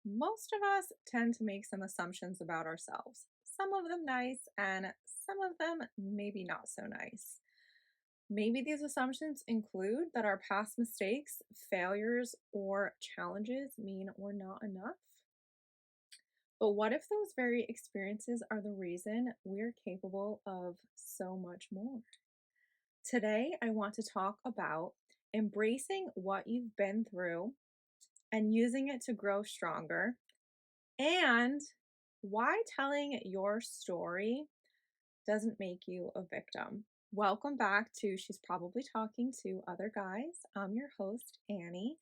Most of us tend to make some assumptions about ourselves. Some of them nice, and some of them maybe not so nice. Maybe these assumptions include that our past mistakes, failures, or challenges mean we're not enough. But what if those very experiences are the reason we're capable of so much more? Today, I want to talk about embracing what you've been through and using it to grow stronger, and why telling your story doesn't make you a victim. Welcome back to She's Probably Talking to Other Guys. I'm your host, Annie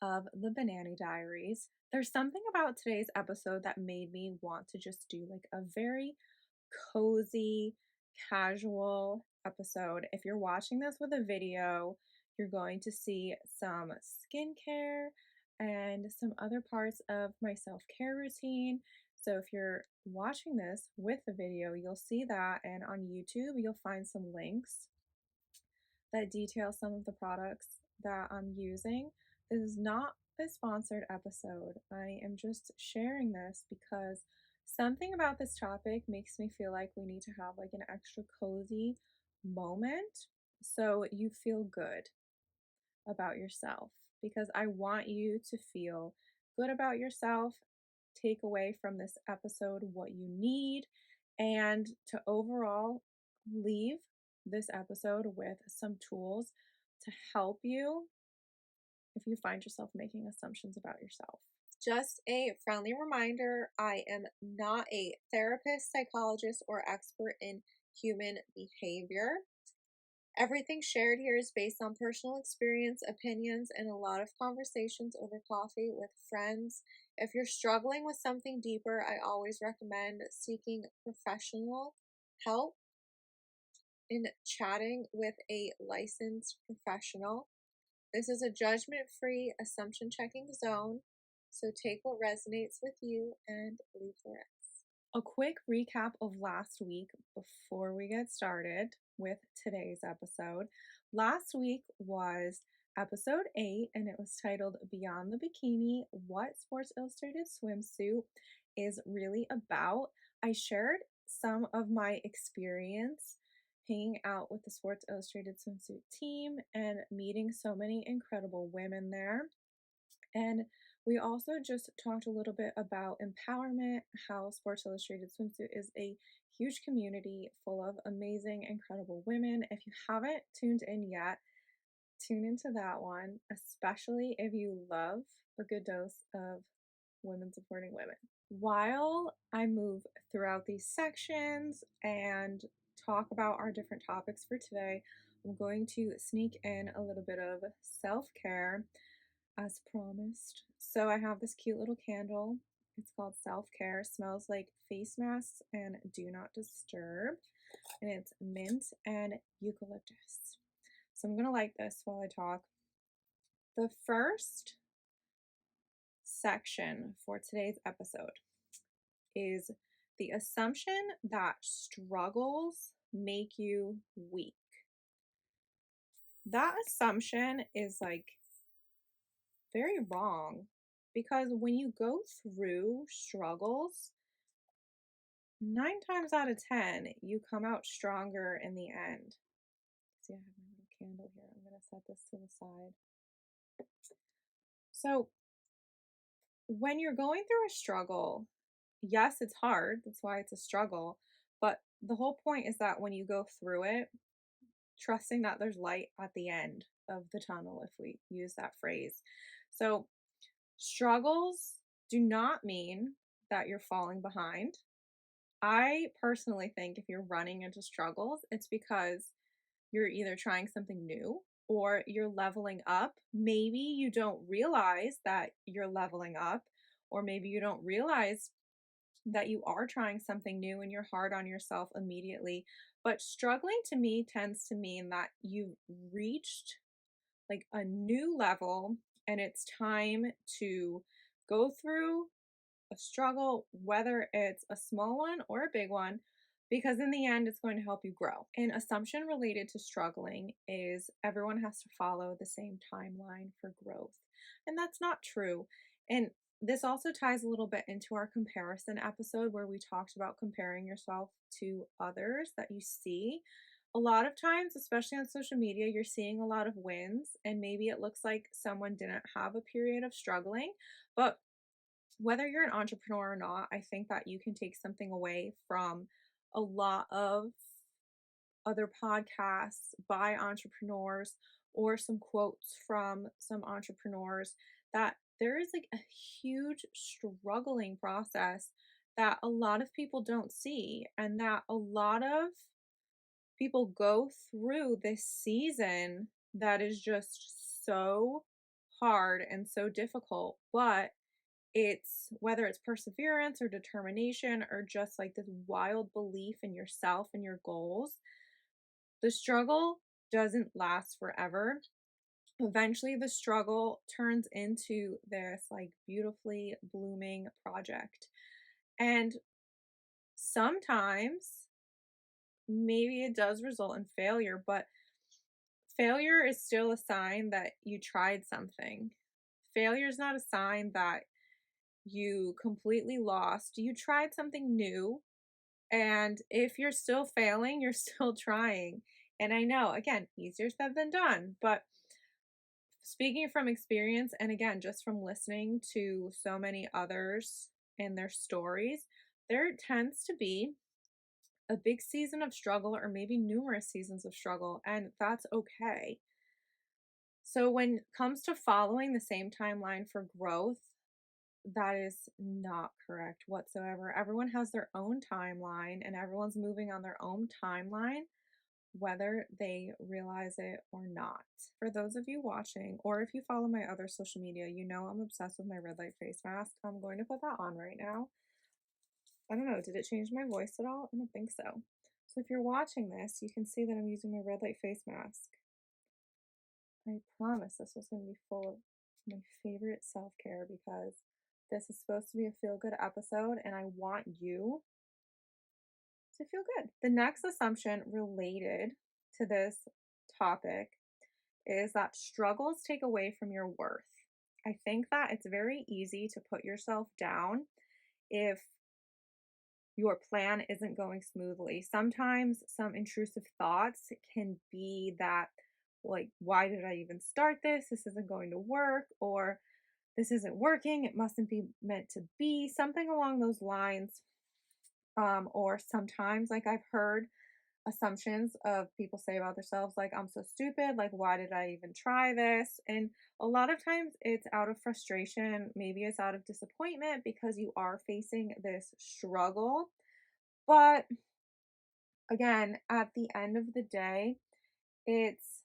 of the Banannie Diaries. There's something about today's episode that made me want to just do like a very cozy, casual episode. If you're watching this with a video, you're going to see some skincare and some other parts of my self care routine. So if you're watching this with a video, you'll see that. And on YouTube, you'll find some links that detail some of the products that I'm using. This is not a sponsored episode. I am just sharing this because something about this topic makes me feel like we need to have like an extra cozy moment so you feel good about yourself, because I want you to feel good about yourself, take away from this episode what you need, and to overall leave this episode with some tools to help you if you find yourself making assumptions about yourself. Just a friendly reminder, I am not a therapist, psychologist, or expert in human behavior. Everything shared here is based on personal experience, opinions, and a lot of conversations over coffee with friends. If you're struggling with something deeper, I always recommend seeking professional help in chatting with a licensed professional. This is a judgment-free, assumption-checking zone, so take what resonates with you and leave the rest. A quick recap of last week before we get started with today's episode. Last week was episode 8, and it was titled Beyond the Bikini: What Sports Illustrated Swimsuit is Really About. I shared some of my experience hanging out with the Sports Illustrated Swimsuit team and meeting so many incredible women there. And we also just talked a little bit about empowerment, how Sports Illustrated Swimsuit is a huge community full of amazing, incredible women. If you haven't tuned in yet, tune into that one, especially if you love a good dose of women supporting women. While I move throughout these sections and talk about our different topics for today, I'm going to sneak in a little bit of self-care as promised. So I have this cute little candle. It's called Self-Care. Smells like face masks and do not disturb. And it's mint and eucalyptus. So I'm going to light this while I talk. The first section for today's episode is the assumption that struggles make you weak. That assumption is like very wrong, because when you go through struggles, 9 times out of 10, you come out stronger in the end. See, I have my little candle here. I'm going to set this to the side. So, when you're going through a struggle, yes, it's hard. That's why it's a struggle. But the whole point is that when you go through it, trusting that there's light at the end of the tunnel, if we use that phrase. So, struggles do not mean that you're falling behind. I personally think if you're running into struggles, it's because you're either trying something new or you're leveling up. Maybe you don't realize that you're leveling up, or maybe you don't realize that you are trying something new and you're hard on yourself immediately. But struggling to me tends to mean that you've reached like a new level and it's time to go through a struggle, whether it's a small one or a big one, because in the end, it's going to help you grow. An assumption related to struggling is everyone has to follow the same timeline for growth. And that's not true. And This also ties a little bit into our comparison episode where we talked about comparing yourself to others that you see. A lot of times, especially on social media, you're seeing a lot of wins, and maybe it looks like someone didn't have a period of struggling. But whether you're an entrepreneur or not, I think that you can take something away from a lot of other podcasts by entrepreneurs or some quotes from some entrepreneurs that there is like a huge struggling process that a lot of people don't see, and that a lot of people go through this season that is just so hard and so difficult. But it's whether it's perseverance or determination or just like this wild belief in yourself and your goals, the struggle doesn't last forever. Eventually, the struggle turns into this like beautifully blooming project. And sometimes maybe it does result in failure, but failure is still a sign that you tried something. Failure is not a sign that you completely lost. You tried something new. And if you're still failing, you're still trying. And I know, again, easier said than done, but speaking from experience, and again, just from listening to so many others and their stories, there tends to be a big season of struggle or maybe numerous seasons of struggle, and that's okay. So when it comes to following the same timeline for growth, that is not correct whatsoever. Everyone has their own timeline and everyone's moving on their own timeline, whether they realize it or not. For those of you watching, or if you follow my other social media, you know I'm obsessed with my red light face mask. I'm going to put that on right now. I don't know, did it change my voice at all? I don't think so. So if you're watching this, you can see that I'm using my red light face mask. I promise this was going to be full of my favorite self care because this is supposed to be a feel good episode and I want you to feel good. The next assumption related to this topic is that struggles take away from your worth. I think that it's very easy to put yourself down if your plan isn't going smoothly. Sometimes some intrusive thoughts can be that, like, why did I even start this? This isn't going to work, or this isn't working. It mustn't be meant to be, something along those lines. Or sometimes, like, I've heard assumptions of people say about themselves, like, I'm so stupid, like, why did I even try this? And a lot of times it's out of frustration, maybe it's out of disappointment because you are facing this struggle. But again, at the end of the day, it's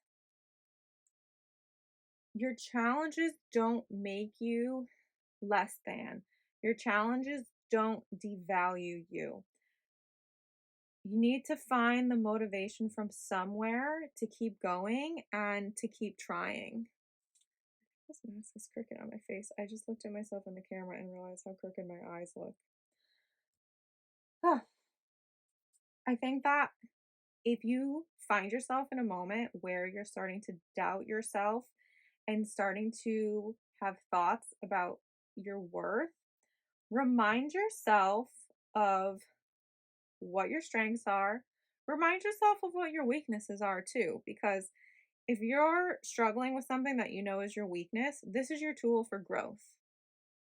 your challenges don't make you less than. Your challenges don't devalue you. You need to find the motivation from somewhere to keep going and to keep trying. This mask is crooked on my face. I just looked at myself in the camera and realized how crooked my eyes look. Ah, I think that if you find yourself in a moment where you're starting to doubt yourself and starting to have thoughts about your worth, remind yourself of what your strengths are. Remind yourself of what your weaknesses are too, because if you're struggling with something that you know is your weakness, this is your tool for growth.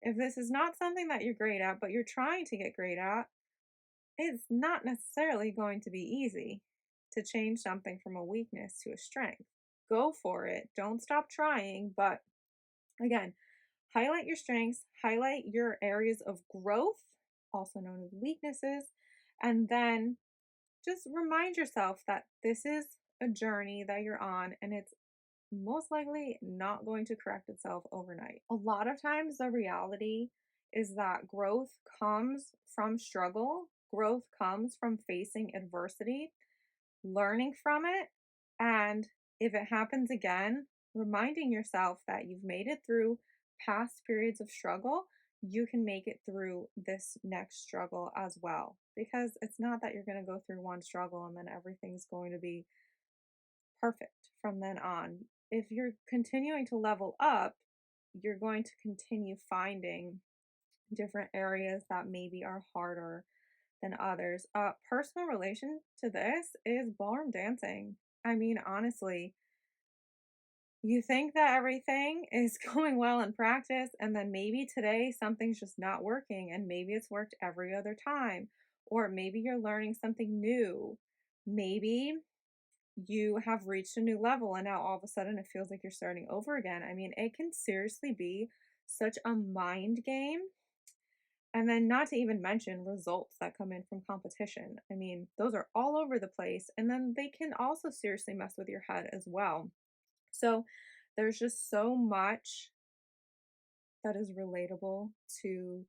If this is not something that you're great at, but you're trying to get great at, it's not necessarily going to be easy to change something from a weakness to a strength. Go for it. Don't stop trying. But again, highlight your strengths, highlight your areas of growth, also known as weaknesses, and then just remind yourself that this is a journey that you're on and it's most likely not going to correct itself overnight. A lot of times, the reality is that growth comes from struggle, growth comes from facing adversity, learning from it, and if it happens again, reminding yourself that you've made it through past periods of struggle, you can make it through this next struggle as well. Because it's not that you're going to go through one struggle and then everything's going to be perfect from then on. If you're continuing to level up, you're going to continue finding different areas that maybe are harder than others. Personal relation to this is ballroom dancing. I mean, honestly, you think that everything is going well in practice, and then maybe today something's just not working, and maybe it's worked every other time, or maybe you're learning something new. Maybe you have reached a new level, and now all of a sudden it feels like you're starting over again. I mean, it can seriously be such a mind game. And then, not to even mention results that come in from competition. I mean, those are all over the place. And then they can also seriously mess with your head as well. So, there's just so much that is relatable to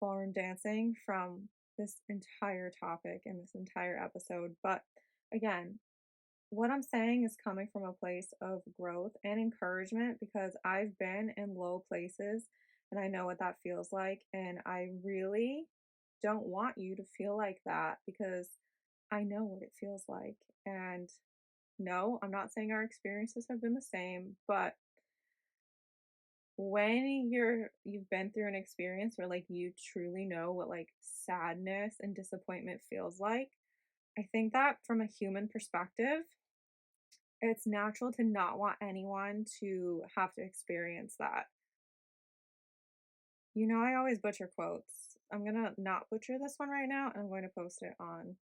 ballroom dancing from this entire topic and this entire episode. But again, what I'm saying is coming from a place of growth and encouragement because I've been in low places and I know what that feels like. And I really don't want you to feel like that because I know what it feels like. And no, I'm not saying our experiences have been the same, but when you've been through an experience where like you truly know what like sadness and disappointment feels like, I think that from a human perspective, it's natural to not want anyone to have to experience that. You know, I always butcher quotes. I'm gonna not butcher this one right now, and I'm going to post it on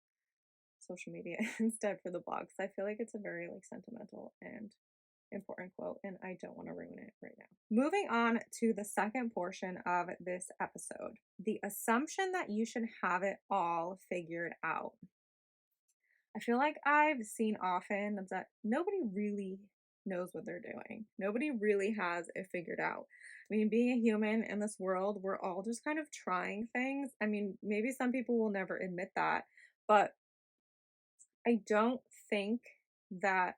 social media instead for the blog because I feel like it's a very like sentimental and important quote, and I don't want to ruin it right now. Moving on to the second portion of this episode, the assumption that you should have it all figured out. I feel like I've seen often that nobody really knows what they're doing. Nobody really has it figured out. I mean, being a human in this world, we're all just kind of trying things. I mean, maybe some people will never admit that, but I don't think that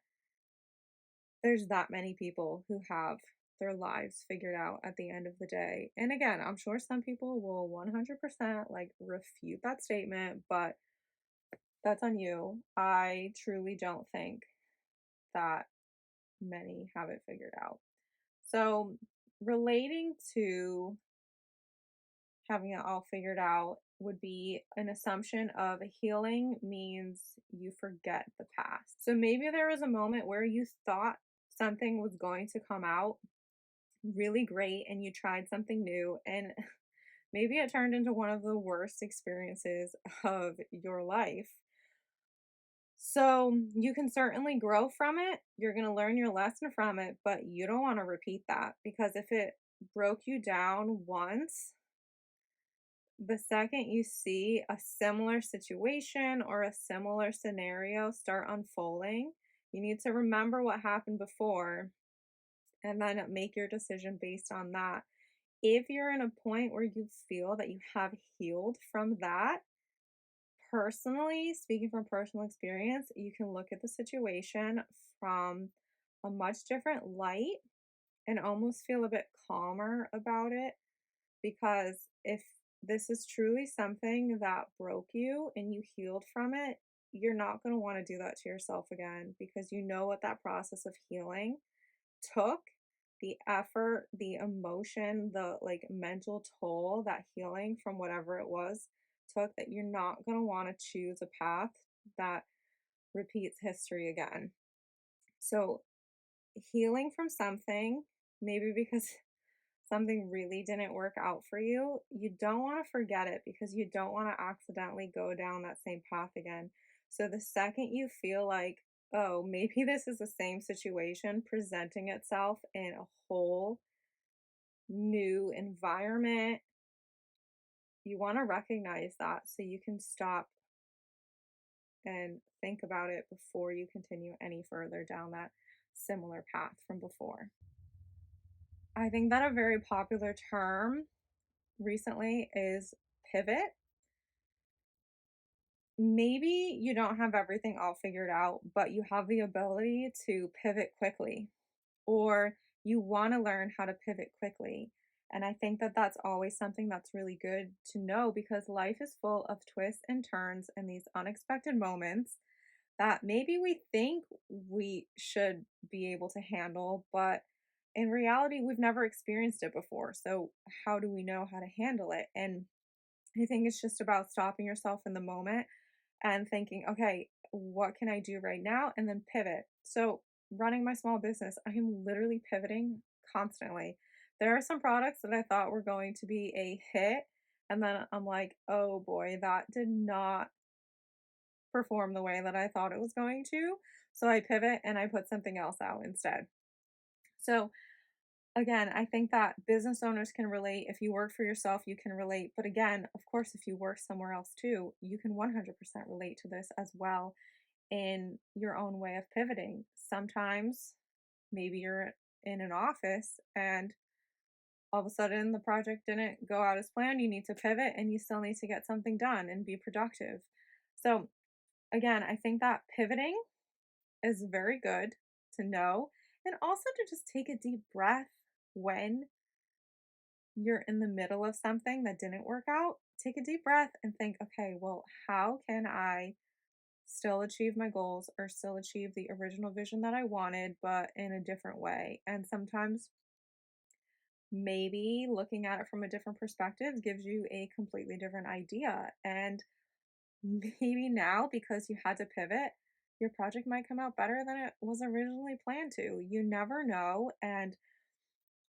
there's that many people who have their lives figured out at the end of the day. And again, I'm sure some people will 100% like refute that statement, but that's on you. I truly don't think that many have it figured out. So, relating to having it all figured out would be an assumption of healing means you forget the past. So, maybe there was a moment where you thought something was going to come out really great and you tried something new, and maybe it turned into one of the worst experiences of your life. So you can certainly grow from it. You're going to learn your lesson from it, but you don't want to repeat that because if it broke you down once, the second you see a similar situation or a similar scenario start unfolding, you need to remember what happened before and then make your decision based on that. If you're in a point where you feel that you have healed from that, personally, speaking from personal experience, you can look at the situation from a much different light and almost feel a bit calmer about it because if this is truly something that broke you and you healed from it, you're not going to want to do that to yourself again because you know what that process of healing took, the effort, the emotion, the like mental toll that healing from whatever it was took, that you're not going to want to choose a path that repeats history again. So, healing from something, maybe because something really didn't work out for you, you don't want to forget it because you don't want to accidentally go down that same path again. So the second you feel like, oh, maybe this is the same situation presenting itself in a whole new environment, you want to recognize that so you can stop and think about it before you continue any further down that similar path from before. I think that a very popular term recently is pivot. Maybe you don't have everything all figured out, but you have the ability to pivot quickly, or you want to learn how to pivot quickly. And I think that that's always something that's really good to know because life is full of twists and turns and these unexpected moments that maybe we think we should be able to handle, but in reality, we've never experienced it before. So, how do we know how to handle it? And I think it's just about stopping yourself in the moment and thinking, okay, what can I do right now? And then pivot. So, running my small business, I am literally pivoting constantly. There are some products that I thought were going to be a hit. And then I'm like, oh boy, that did not perform the way that I thought it was going to. So I pivot and I put something else out instead. So again, I think that business owners can relate. If you work for yourself, you can relate. But again, of course, if you work somewhere else too, you can 100% relate to this as well in your own way of pivoting. Sometimes maybe you're in an office and all of a sudden the project didn't go out as planned. You need to pivot and you still need to get something done and be productive. So, again, I think that pivoting is very good to know and also to just take a deep breath when you're in the middle of something that didn't work out. Take a deep breath and think, okay, well, how can I still achieve my goals or still achieve the original vision that I wanted, but in a different way? And sometimes maybe looking at it from a different perspective gives you a completely different idea. And maybe now, because you had to pivot, your project might come out better than it was originally planned to. You never know. And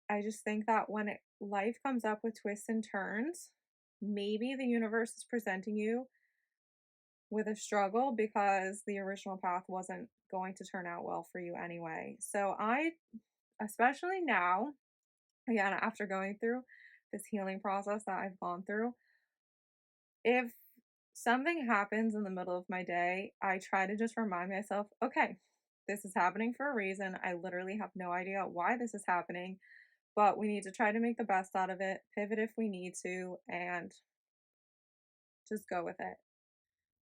I just think that when life comes up with twists and turns, maybe the universe is presenting you with a struggle because the original path wasn't going to turn out well for you anyway. So especially now, again, after going through this healing process that I've gone through, if something happens in the middle of my day, I try to just remind myself, okay, this is happening for a reason. I literally have no idea why this is happening, but we need to try to make the best out of it, pivot if we need to, and just go with it.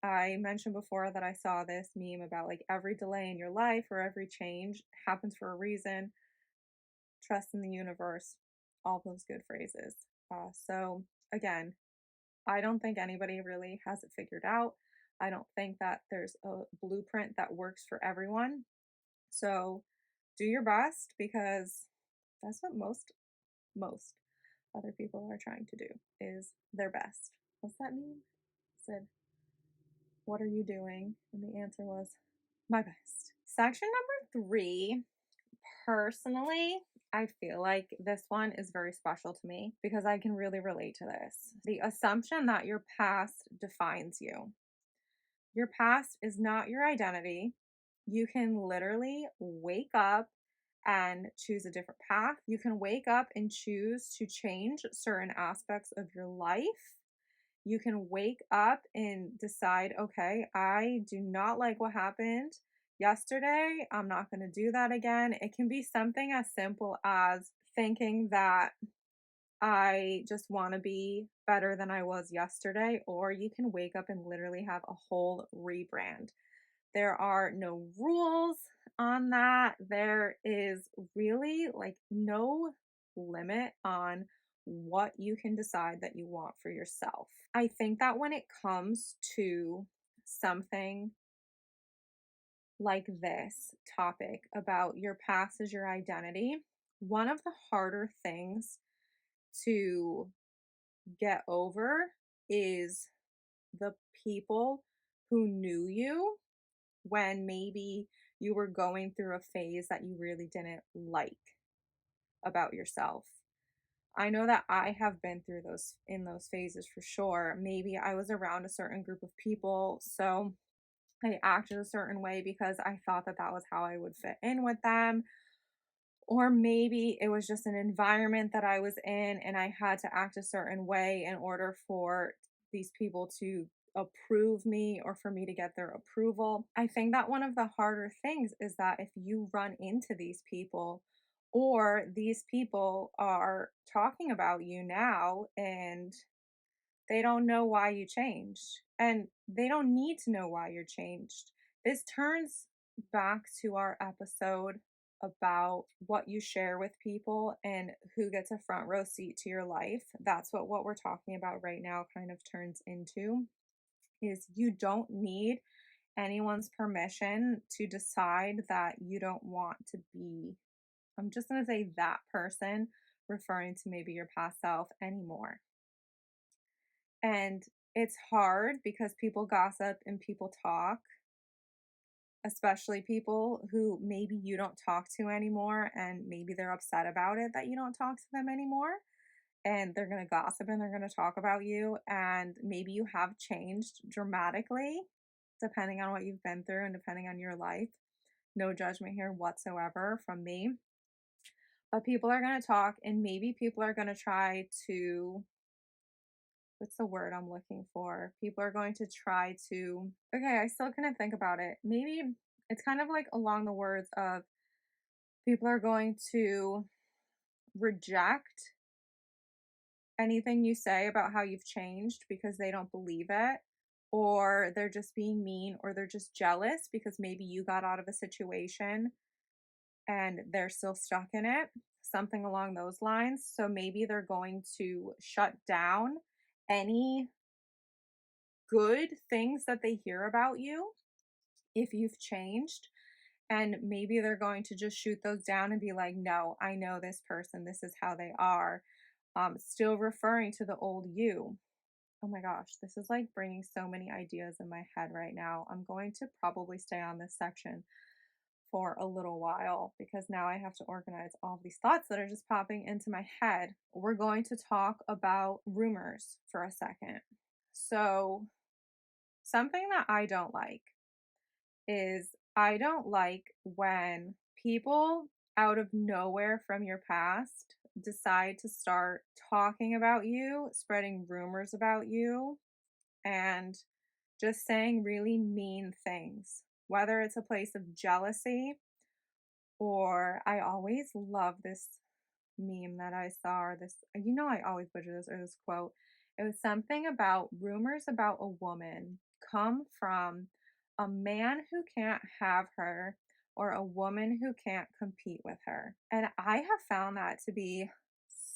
I mentioned before that I saw this meme about like every delay in your life or every change happens for a reason. Trust in the universe, all those good phrases. So, again, I don't think anybody really has it figured out. I don't think that there's a blueprint that works for everyone. So, do your best because that's what most other people are trying to do is their best. What's that mean? Said, what are you doing? And the answer was, my best. Section number 3, personally, I feel like this one is very special to me because I can really relate to this. The assumption that your past defines you. Your past is not your identity. You can literally wake up and choose a different path. You can wake up and choose to change certain aspects of your life. You can wake up and decide, okay, I do not like what happened yesterday. I'm not going to do that again. It can be something as simple as thinking that I just want to be better than I was yesterday, or you can wake up and literally have a whole rebrand. There are no rules on that. There is really like no limit on what you can decide that you want for yourself. I think that when it comes to something like this topic about your past as your identity, one of the harder things to get over is the people who knew you when maybe you were going through a phase that you really didn't like about yourself. I know that I have been through those phases for sure. Maybe I was around a certain group of people, so I acted a certain way because I thought that that was how I would fit in with them. Or maybe it was just an environment that I was in and I had to act a certain way in order for these people to approve me or for me to get their approval. I think that one of the harder things is that if you run into these people or these people are talking about you now and they don't know why you changed and they don't need to know why you're changed. This turns back to our episode about what you share with people and who gets a front row seat to your life. That's what we're talking about right now kind of turns into is you don't need anyone's permission to decide that you don't want to be I'm just going to say that person, referring to maybe your past self, anymore. And it's hard because people gossip and people talk, especially people who maybe you don't talk to anymore, and maybe they're upset about it that you don't talk to them anymore. And they're going to gossip and they're going to talk about you. And maybe you have changed dramatically depending on what you've been through and depending on your life. No judgment here whatsoever from me. But people are going to talk, and maybe people are going to try to, what's the word I'm looking for? People are going to try to, okay, I still couldn't think about it. Maybe it's kind of like along the words of people are going to reject anything you say about how you've changed because they don't believe it, or they're just being mean, or they're just jealous because maybe you got out of a situation and they're still stuck in it, something along those lines. So maybe they're going to shut down any good things that they hear about you if you've changed. And maybe they're going to just shoot those down and be like, no, I know this person. This is how they are. Still referring to the old you. Oh my gosh, this is like bringing so many ideas in my head right now. I'm going to probably stay on this section for a little while because now I have to organize all these thoughts that are just popping into my head. We're going to talk about rumors for a second. So, something that I don't like is I don't like when people out of nowhere from your past decide to start talking about you, spreading rumors about you, and just saying really mean things, whether it's a place of jealousy, or I always love this meme that I saw, or this, I always butcher this, or this quote. It was something about rumors about a woman come from a man who can't have her or a woman who can't compete with her. And I have found that to be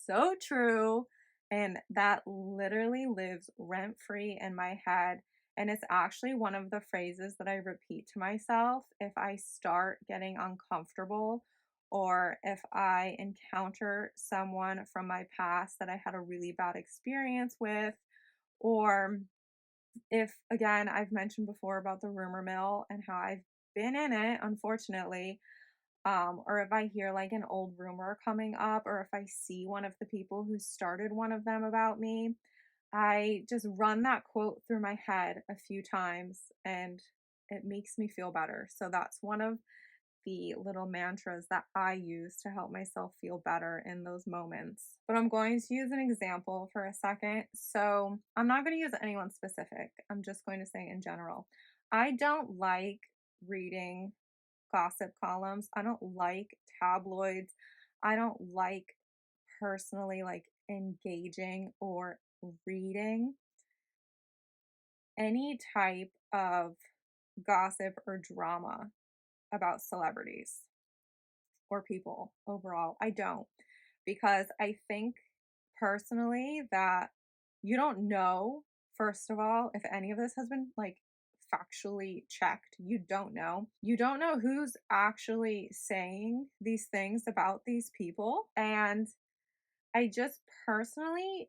so true. And that literally lives rent free in my head. And it's actually one of the phrases that I repeat to myself if I start getting uncomfortable, or if I encounter someone from my past that I had a really bad experience with, or if, again, I've mentioned before about the rumor mill and how I've been in it, unfortunately, or if I hear like an old rumor coming up, or if I see one of the people who started one of them about me, I just run that quote through my head a few times and it makes me feel better. So that's one of the little mantras that I use to help myself feel better in those moments. But I'm going to use an example for a second. So I'm not going to use anyone specific. I'm just going to say in general. I don't like reading gossip columns. I don't like tabloids. I don't like personally like engaging or reading any type of gossip or drama about celebrities or people overall. I don't, because I think personally that you don't know, first of all, if any of this has been like factually checked. You don't know. You don't know who's actually saying these things about these people. And I just personally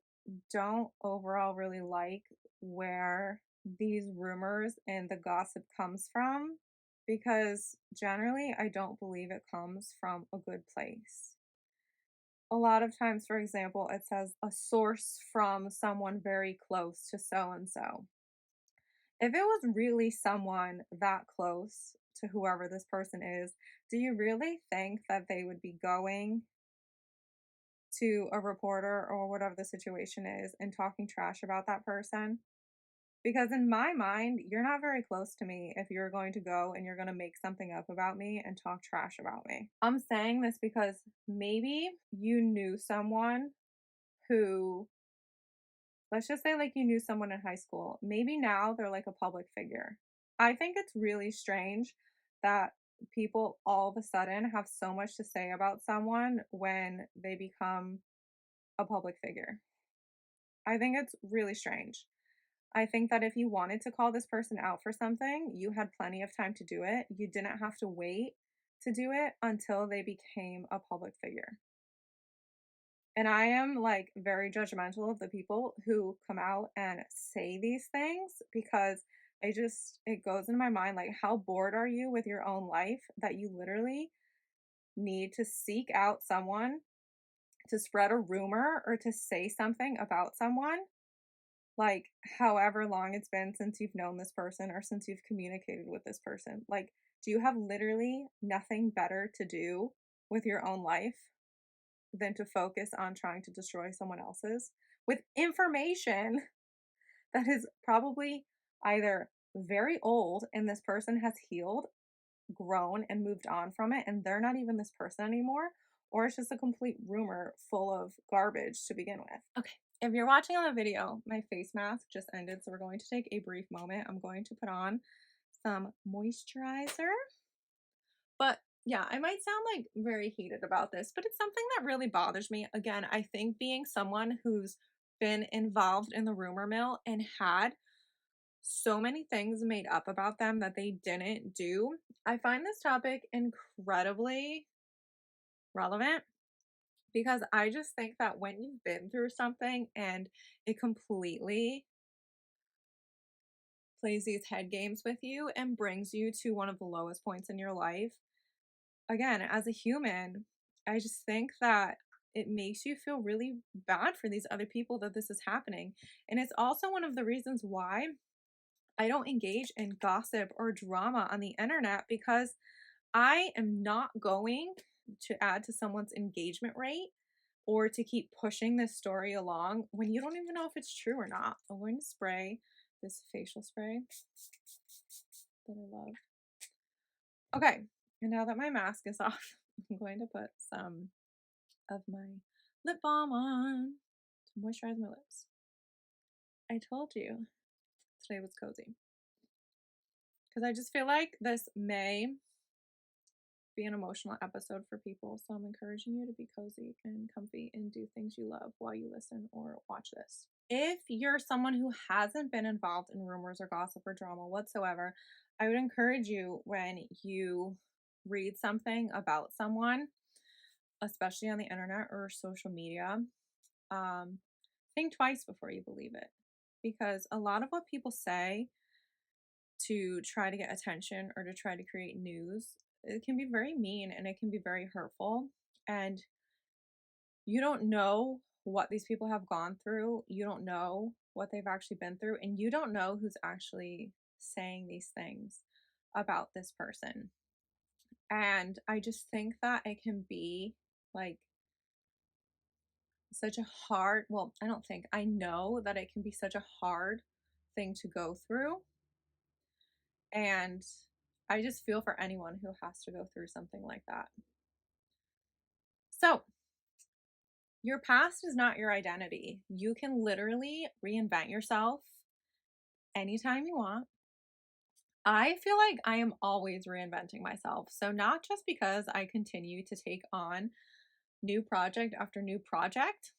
don't overall really like where these rumors and the gossip comes from, because generally I don't believe it comes from a good place. A lot of times, for example, it says a source from someone very close to so and so. If it was really someone that close to whoever this person is, do you really think that they would be going to a reporter or whatever the situation is and talking trash about that person? Because in my mind, you're not very close to me if you're going to go and you're going to make something up about me and talk trash about me. I'm saying this because maybe you knew someone who, let's just say, like, you knew someone in high school. Maybe now they're like a public figure. I think it's really strange that people all of a sudden have so much to say about someone when they become a public figure. I think it's really strange. I think that if you wanted to call this person out for something, you had plenty of time to do it. You didn't have to wait to do it until they became a public figure. And I am like very judgmental of the people who come out and say these things because it goes in my mind like, how bored are you with your own life that you literally need to seek out someone to spread a rumor or to say something about someone, like however long it's been since you've known this person or since you've communicated with this person. Like, do you have literally nothing better to do with your own life than to focus on trying to destroy someone else's with information that is probably either very old and this person has healed, grown, and moved on from it, and they're not even this person anymore, or it's just a complete rumor full of garbage to begin with. Okay, if you're watching on the video, my face mask just ended, so we're going to take a brief moment. I'm going to put on some moisturizer. But yeah, I might sound like very heated about this, but it's something that really bothers me. Again, I think being someone who's been involved in the rumor mill and had so many things made up about them that they didn't do, I find this topic incredibly relevant because I just think that when you've been through something and it completely plays these head games with you and brings you to one of the lowest points in your life, again, as a human, I just think that it makes you feel really bad for these other people that this is happening. And it's also one of the reasons why I don't engage in gossip or drama on the internet because I am not going to add to someone's engagement rate or to keep pushing this story along when you don't even know if it's true or not. I'm going to spray this facial spray that I love. Okay, and now that my mask is off, I'm going to put some of my lip balm on to moisturize my lips. I told you today was cozy because I just feel like this may be an emotional episode for people, so I'm encouraging you to be cozy and comfy and do things you love while you listen or watch this. If you're someone who hasn't been involved in rumors or gossip or drama whatsoever, I would encourage you when you read something about someone, especially on the internet or social media, um, think twice before you believe it. Because a lot of what people say to try to get attention or to try to create news, it can be very mean and it can be very hurtful. And you don't know what these people have gone through. You don't know what they've actually been through. And you don't know who's actually saying these things about this person. And I just think that it can be like such a hard, well, I don't think, I know that it can be such a hard thing to go through. And I just feel for anyone who has to go through something like that. So, your past is not your identity. You can literally reinvent yourself anytime you want. I feel like I am always reinventing myself. So, not just because I continue to take on new project after new project,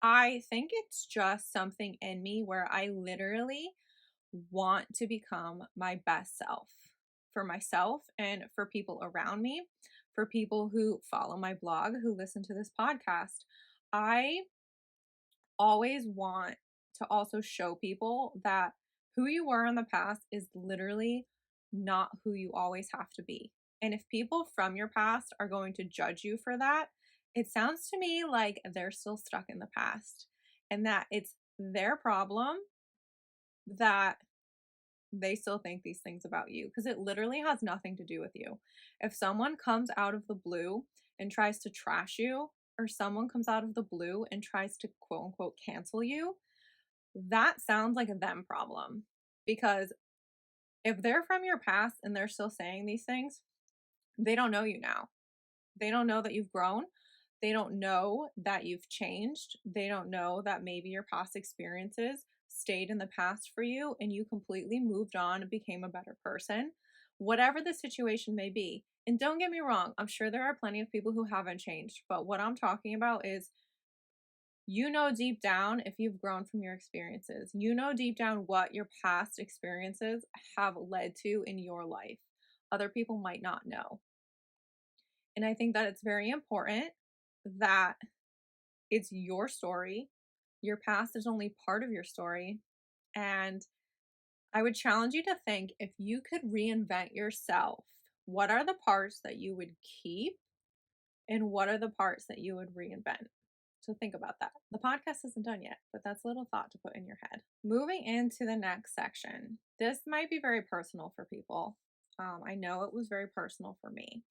I think it's just something in me where I literally want to become my best self for myself and for people around me, for people who follow my blog, who listen to this podcast. I always want to also show people that who you were in the past is literally not who you always have to be. And if people from your past are going to judge you for that, it sounds to me like they're still stuck in the past and that it's their problem that they still think these things about you because it literally has nothing to do with you. If someone comes out of the blue and tries to trash you, or someone comes out of the blue and tries to quote unquote cancel you, that sounds like a them problem. Because if they're from your past and they're still saying these things, they don't know you now. They don't know that you've grown. They don't know that you've changed. They don't know that maybe your past experiences stayed in the past for you and you completely moved on and became a better person, whatever the situation may be. And don't get me wrong, I'm sure there are plenty of people who haven't changed, but what I'm talking about is you know deep down if you've grown from your experiences. You know deep down what your past experiences have led to in your life. Other people might not know. And I think that it's very important that it's your story. Your past is only part of your story. And I would challenge you to think, if you could reinvent yourself, what are the parts that you would keep and what are the parts that you would reinvent? So think about that. The podcast isn't done yet, but that's a little thought to put in your head. Moving into the next section. This might be very personal for people. I know it was very personal for me.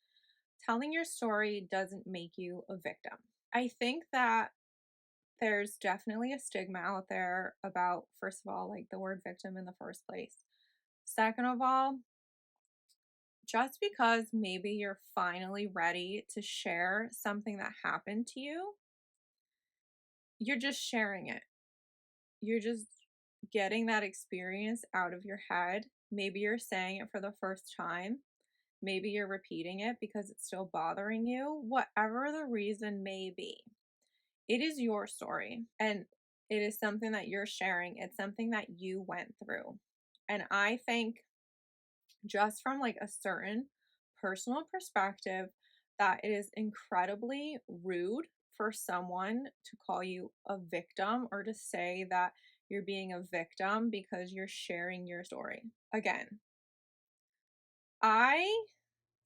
Telling your story doesn't make you a victim. I think that there's definitely a stigma out there about, first of all, like the word victim in the first place. Second of all, just because maybe you're finally ready to share something that happened to you, you're just sharing it. You're just getting that experience out of your head. Maybe you're saying it for the first time. Maybe you're repeating it because it's still bothering you. Whatever the reason may be, it is your story and it is something that you're sharing. It's something that you went through. And I think, just from like a certain personal perspective, that it is incredibly rude for someone to call you a victim or to say that you're being a victim because you're sharing your story. Again, I,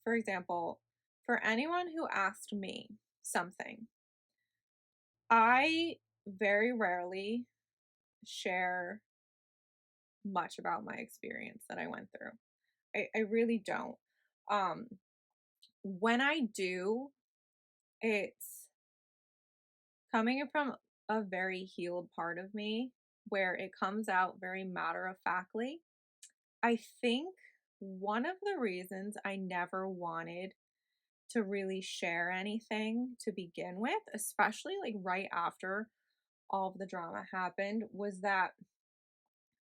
for example, for anyone who asked me something, I very rarely share much about my experience that I went through. I really don't. Um, when I do, it's coming from a very healed part of me where it comes out very matter of factly. I think one of the reasons I never wanted to really share anything to begin with, especially like right after all of the drama happened, was that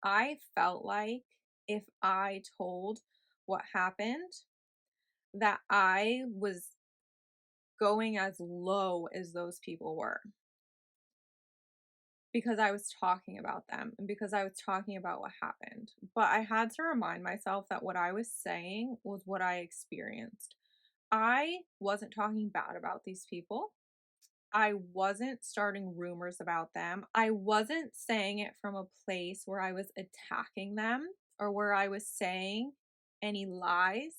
I felt like if I told what happened, that I was going as low as those people were because I was talking about them and because I was talking about what happened. But I had to remind myself that what I was saying was what I experienced. I wasn't talking bad about these people. I wasn't starting rumors about them. I wasn't saying it from a place where I was attacking them or where I was saying any lies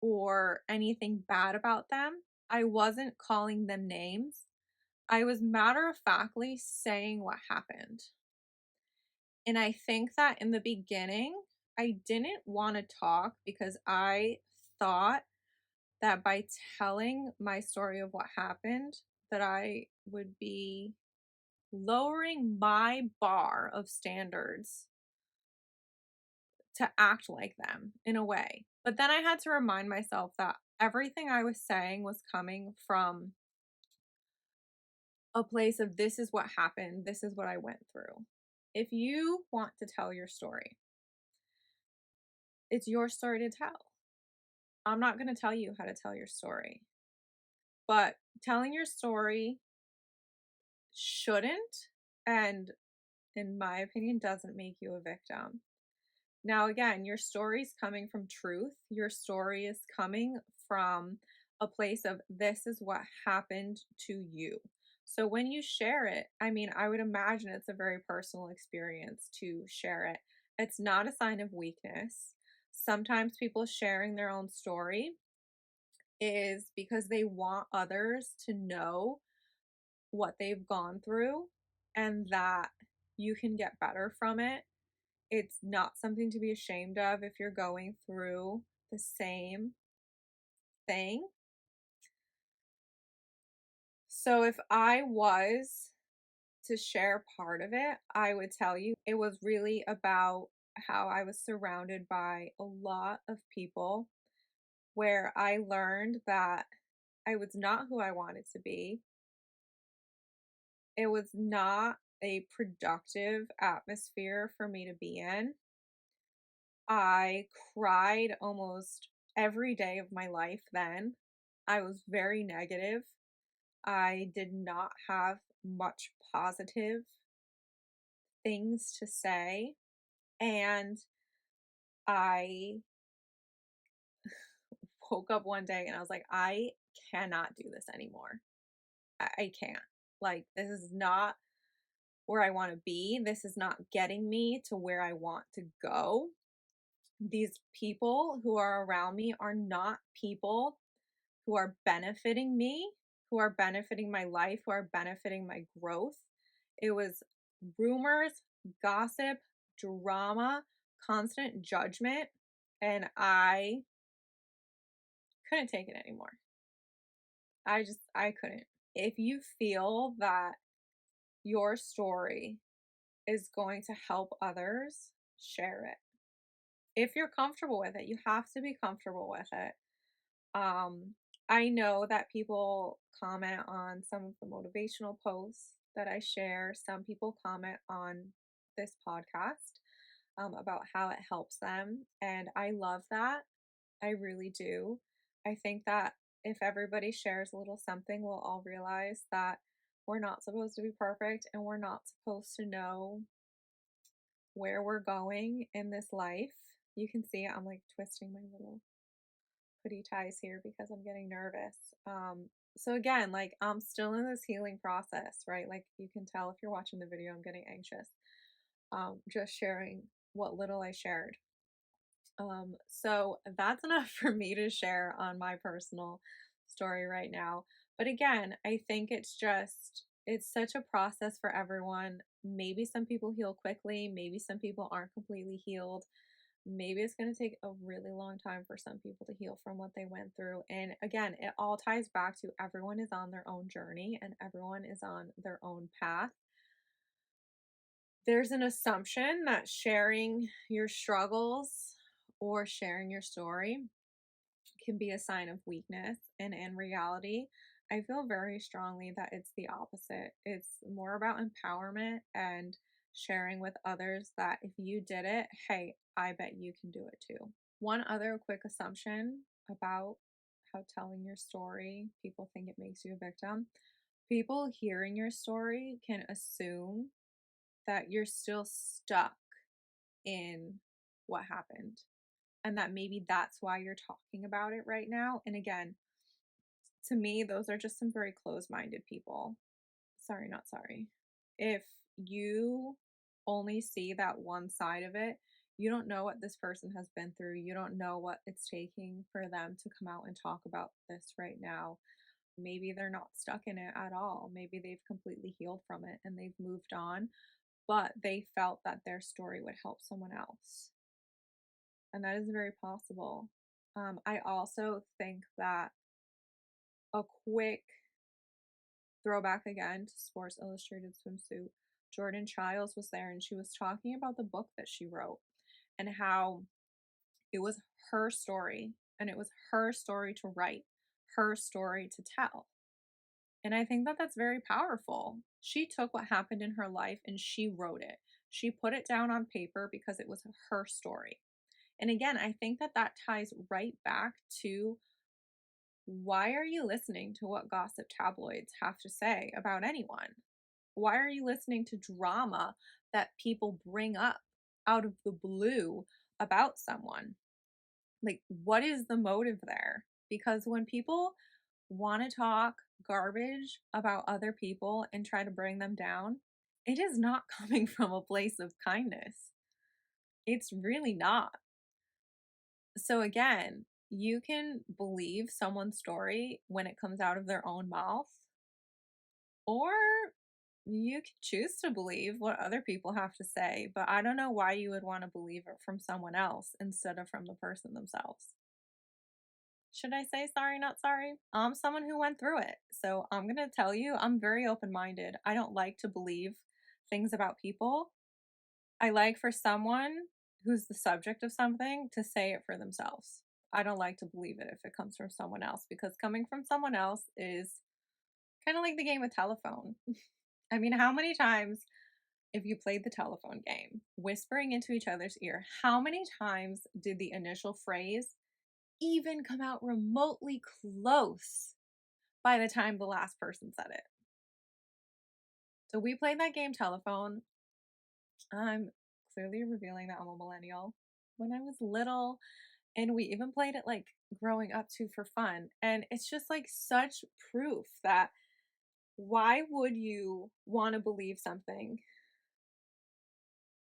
or anything bad about them. I wasn't calling them names. I was matter of factly saying what happened. And I think that in the beginning, I didn't want to talk because I thought that by telling my story of what happened, that I would be lowering my bar of standards to act like them in a way. But then I had to remind myself that everything I was saying was coming from a place of, this is what happened, this is what I went through. If you want to tell your story, it's your story to tell. I'm not going to tell you how to tell your story. But telling your story shouldn't, and in my opinion, doesn't make you a victim. Now, again, your story is coming from truth. Your story is coming from a place of, this is what happened to you. So when you share it, I mean, I would imagine it's a very personal experience to share it. It's not a sign of weakness. Sometimes people sharing their own story is because they want others to know what they've gone through and that you can get better from it. It's not something to be ashamed of if you're going through the same thing. So if I was to share part of it, I would tell you it was really about how I was surrounded by a lot of people where I learned that I was not who I wanted to be. It was not a productive atmosphere for me to be in. I cried almost every day of my life then. I was very negative. I did not have much positive things to say. And I woke up one day and I was like, I cannot do this anymore. I can't. Like, this is not where I want to be. This is not getting me to where I want to go. These people who are around me are not people who are benefiting me, who are benefiting my life, who are benefiting my growth. It was rumors, gossip, drama, constant judgment, and I couldn't take it anymore. I couldn't. If you feel that your story is going to help others, share it. If you're comfortable with it, you have to be comfortable with it. Um, I know that people comment on some of the motivational posts that I share. Some people comment on this podcast about how it helps them. And I love that. I really do. I think that if everybody shares a little something, we'll all realize that we're not supposed to be perfect and we're not supposed to know where we're going in this life. You can see I'm like twisting my little hoodie ties here because I'm getting nervous. So again, like I'm still in this healing process, right? Like you can tell if you're watching the video, I'm getting anxious. Just sharing what little I shared. So that's enough for me to share on my personal story right now. But again, I think it's such a process for everyone. Maybe some people heal quickly, maybe some people aren't completely healed. Maybe it's going to take a really long time for some people to heal from what they went through. And again, it all ties back to everyone is on their own journey and everyone is on their own path. There's an assumption that sharing your struggles or sharing your story can be a sign of weakness. And in reality, I feel very strongly that it's the opposite. It's more about empowerment and sharing with others that if you did it, hey, I bet you can do it too. One other quick assumption about how telling your story, people think it makes you a victim. People hearing your story can assume that you're still stuck in what happened and that maybe that's why you're talking about it right now. And again, to me, those are just some very closed minded people. Sorry, not sorry. If you only see that one side of it, you don't know what this person has been through. You don't know what it's taking for them to come out and talk about this right now. Maybe they're not stuck in it at all. Maybe they've completely healed from it and they've moved on, but they felt that their story would help someone else. And that is very possible. I also think that a quick throwback again to Sports Illustrated swimsuit, Jordan Childs was there and she was talking about the book that she wrote and how it was her story and it was her story to write, her story to tell. And I think that that's very powerful. She took what happened in her life and she wrote it. She put it down on paper because it was her story. And again, I think that that ties right back to why are you listening to what gossip tabloids have to say about anyone? Why are you listening to drama that people bring up out of the blue about someone? Like, what is the motive there? Because when people want to talk garbage about other people and try to bring them down, it is not coming from a place of kindness. It's really not. So, again, you can believe someone's story when it comes out of their own mouth, or you can choose to believe what other people have to say. But I don't know why you would want to believe it from someone else instead of from the person themselves. Should I say sorry, not sorry? I'm someone who went through it. So I'm going to tell you, I'm very open minded. I don't like to believe things about people. I like for someone who's the subject of something to say it for themselves. I don't like to believe it if it comes from someone else because coming from someone else is kind of like the game of telephone. I mean, how many times, if you played the telephone game, whispering into each other's ear, how many times did the initial phrase even come out remotely close by the time the last person said it? So we played that game telephone. I'm clearly revealing that I'm a millennial. When I was little, And we even played it like growing up too for fun. And it's just like such proof that why would you want to believe something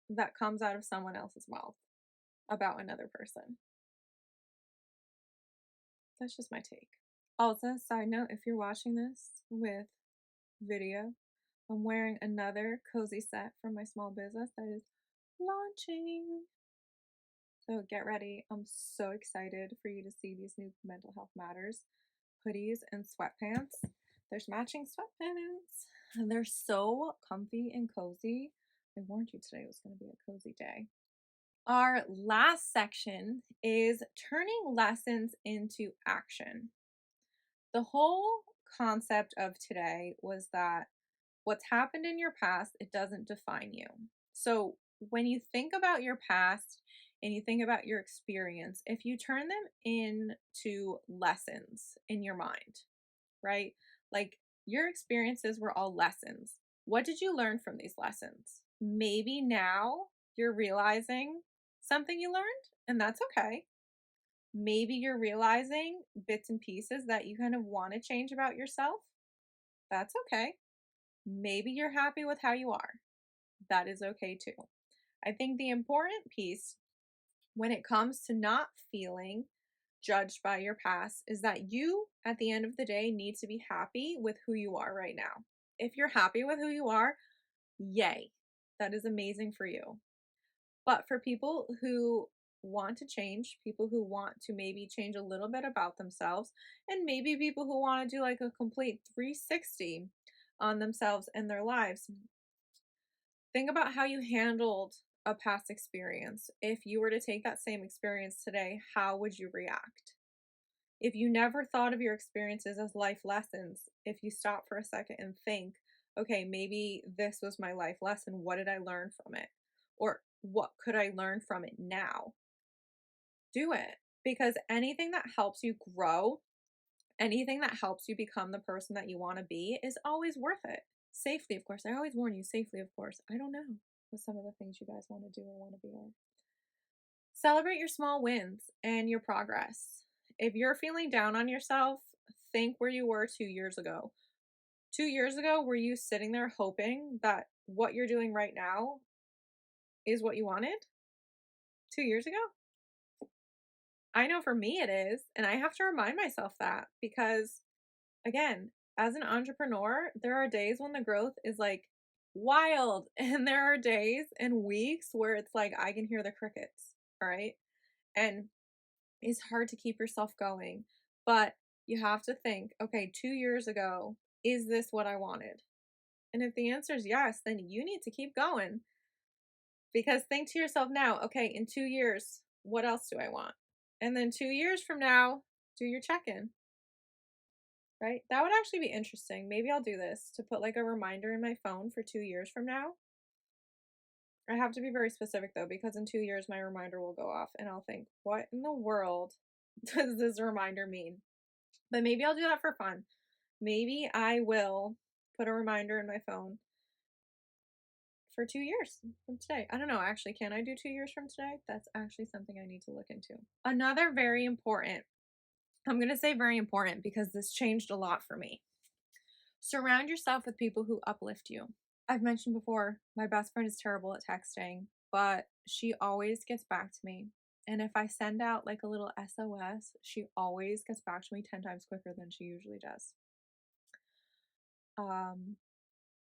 that comes out of someone else's mouth about another person? That's just my take. Also, side note, if you're watching this with video, I'm wearing another cozy set from my small business that is launching. So get ready. I'm so excited for you to see these new Mental Health Matters hoodies and sweatpants. There's matching sweatpants. And they're so comfy and cozy. I warned you today was going to be a cozy day. Our last section is turning lessons into action. The whole concept of today was that what's happened in your past, it doesn't define you. So when you think about your past and you think about your experience, if you turn them into lessons in your mind, right? Like your experiences were all lessons. What did you learn from these lessons? Maybe now you're realizing something you learned, and that's okay. Maybe you're realizing bits and pieces that you kind of want to change about yourself. That's okay. Maybe you're happy with how you are. That is okay too. I think the important piece when it comes to not feeling judged by your past is that you, at the end of the day, need to be happy with who you are right now. If you're happy with who you are, yay. That is amazing for you. But for people who want to change, people who want to maybe change a little bit about themselves, and maybe people who want to do like a complete 360 on themselves and their lives, think about how you handled a past experience. If you were to take that same experience today, how would you react? If you never thought of your experiences as life lessons, if you stop for a second and think, okay, maybe this was my life lesson. What did I learn from it? Or what could I learn from it now? Do it. Because anything that helps you grow, anything that helps you become the person that you want to be is always worth it. Safely, of course. I always warn you, safely, of course. I don't know what some of the things you guys want to do or want to be on. Celebrate your small wins and your progress. If you're feeling down on yourself, think where you were 2 years ago. 2 years ago, were you sitting there hoping that what you're doing right now is what you wanted? 2 years ago? I know for me it is. And I have to remind myself that because, again, as an entrepreneur, there are days when the growth is like wild. And there are days and weeks where it's like I can hear the crickets. All right. And it's hard to keep yourself going. But you have to think, okay, 2 years ago, is this what I wanted? And if the answer is yes, then you need to keep going. Because think to yourself now, okay, in 2 years, what else do I want? And then 2 years from now, do your check in, right? That would actually be interesting. Maybe I'll do this to put like a reminder in my phone for 2 years from now. I have to be very specific though, because in 2 years, my reminder will go off and I'll think, what in the world does this reminder mean? But maybe I'll do that for fun. Maybe I will put a reminder in my phone for 2 years from today. I don't know. Actually, can I do 2 years from today? That's actually something I need to look into. Another very important, I'm going to say very important because this changed a lot for me. Surround yourself with people who uplift you. I've mentioned before, my best friend is terrible at texting, but she always gets back to me. And if I send out like a little SOS, she always gets back to me 10 times quicker than she usually does. Um,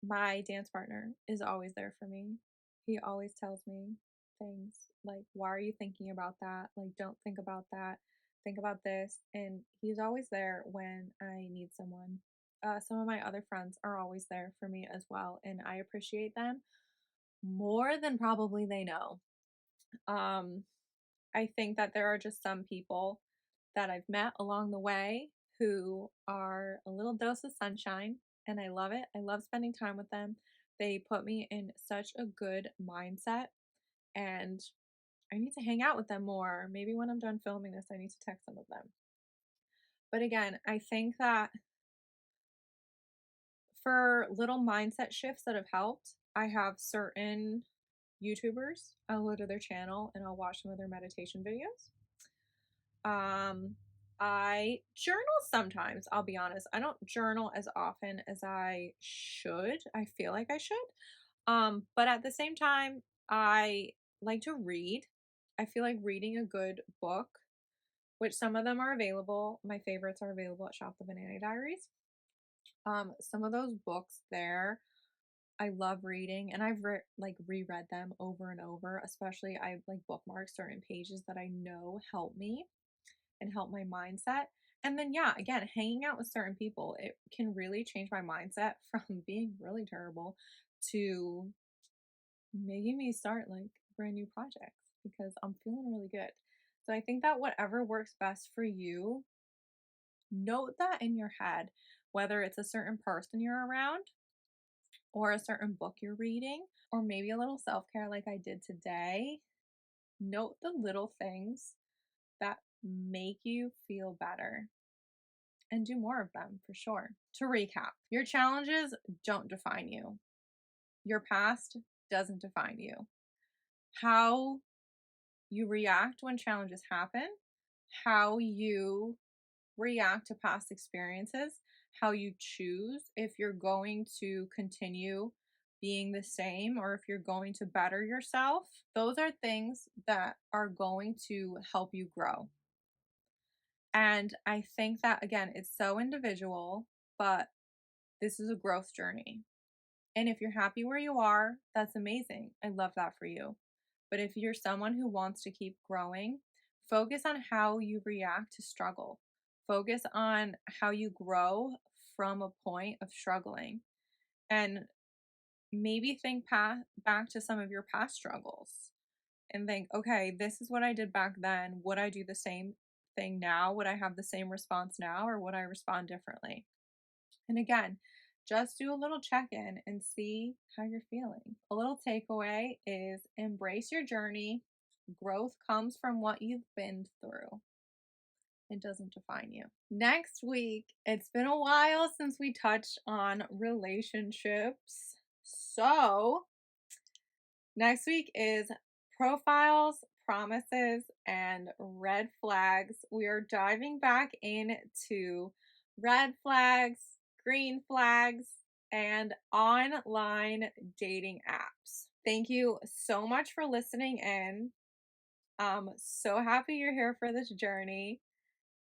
my dance partner is always there for me. He always tells me things like, why are you thinking about that? Like, don't think about that. Think about this. And he's always there when I need someone. Some of my other friends are always there for me as well. And I appreciate them more than probably they know. Um, I think that there are just some people that I've met along the way who are a little dose of sunshine, and I love it. I love spending time with them. They put me in such a good mindset, and I need to hang out with them more. Maybe when I'm done filming this, I need to text some of them. But again, I think that for little mindset shifts that have helped, I have certain YouTubers. I'll go to their channel and I'll watch some of their meditation videos. I journal sometimes, I'll be honest. I don't journal as often as I should. I feel like I should. But at the same time, I like to read. I feel like reading a good book, which some of them are available. My favorites are available at Shop the Banannie Diaries. Some of those books there, I love reading, and I've like reread them over and over. Especially, I like bookmark certain pages that I know help me and help my mindset. And then, yeah, again, hanging out with certain people, it can really change my mindset from being really terrible to making me start like brand new projects because I'm feeling really good. So I think that whatever works best for you, note that in your head, whether it's a certain person you're around or a certain book you're reading, or maybe a little self care like I did today. Note the little things that make you feel better and do more of them for sure. To recap, your challenges don't define you, your past doesn't define you. How you react when challenges happen, how you react to past experiences, how you choose if you're going to continue being the same or if you're going to better yourself. Those are things that are going to help you grow. And I think that, again, it's so individual, but this is a growth journey. And if you're happy where you are, that's amazing. I love that for you. But if you're someone who wants to keep growing, focus on how you react to struggle. Focus on how you grow from a point of struggling. And maybe think back to some of your past struggles and think, okay, this is what I did back then. Would I do the same thing now? Would I have the same response now, or would I respond differently? And again, just do a little check in and see how you're feeling. A little takeaway is embrace your journey. Growth comes from what you've been through. It doesn't define you. Next week, it's been a while since we touched on relationships. So, next week is profiles, promises, and red flags. We are diving back into red flags, green flags, and online dating apps. Thank you so much for listening in. So happy you're here for this journey.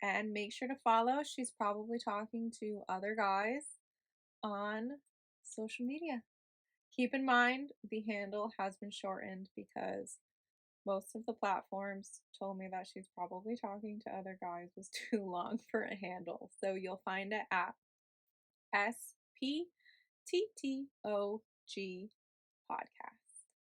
And make sure to follow. She's probably talking to other guys on social media. Keep in mind, the handle has been shortened because most of the platforms told me that she's probably talking to other guys was too long for a handle. So you'll find it at spttog podcast.